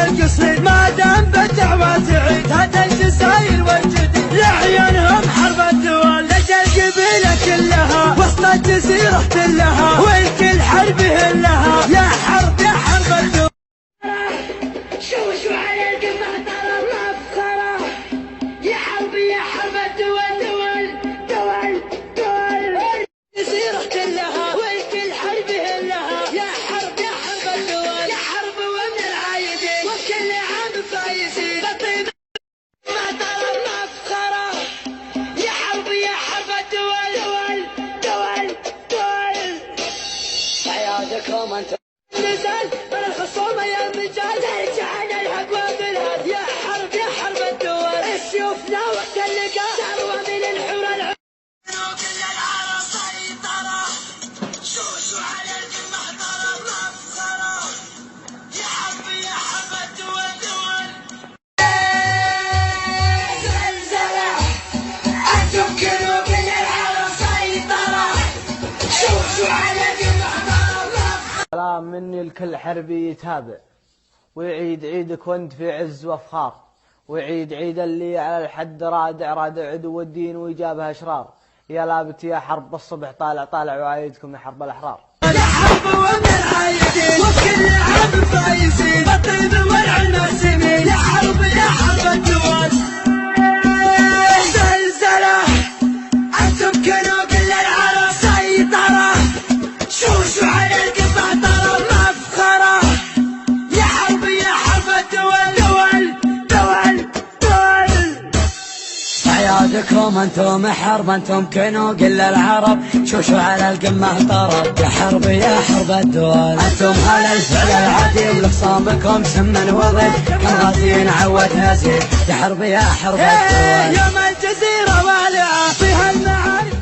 القصير ما دام بدعوة تعيد هذا الجزاير والجديد لعيونهم حرب الدول لجل قبيلة كلها وسط الجزيرة كلها والكل حرب لها يا حرب يا حرب الدول. شو على القمة ترى مفخرة يا حرب يا حرب الدول الجزيرة كلها والكل حرب لها يا حرب يا حرب الدول. يا حرب ومن العايدين وكل عام فايزين بطيب ما ترى مفخرة يا حرب يا حرب الدول حياتكم انتم نزل من الخصومة يا رجال ترجعنا الحق بالهد يا حرب يا حرب الدول. السيوفنا وقت اللقاء ثروة من الحور العود كل العرب سيطرة شوشوا على القمة ضرب مفخرة يا حرب يا حرب الدول. زلزلة أنتم كلوا كل العرب سيطرة شوشوا على القمة ضرب مفخرة. سلام مني لكل حربي يتابع ويعيد عيدك وانت في عز وافخار ويعيد عيد اللي على الحد رادع عدو الدين ويجابها اشرار يا لابت يا حرب الصبح طالع وعايدكم يا حرب الاحرار. يا حرب ومن العايدين وكل عام فايزين بالطيب والعنى سمين يا حرب يا حرب الدول. زلزلة أنتم كلوا كل العرب سيطرة شوشوا على القمة ضرب مفخرة يا حرب يا حرب الدول. حياتكم انتم حرب انتم كنوا كل العرب شوشوا على القمة طرب يا حرب يا حرب الدول. انتم على الفعل العدي ولخصامكم سمن وضد حمغاتين عودها زين يا حرب يا حرب الدول. يوم الجزيرة والعة فيها المعارك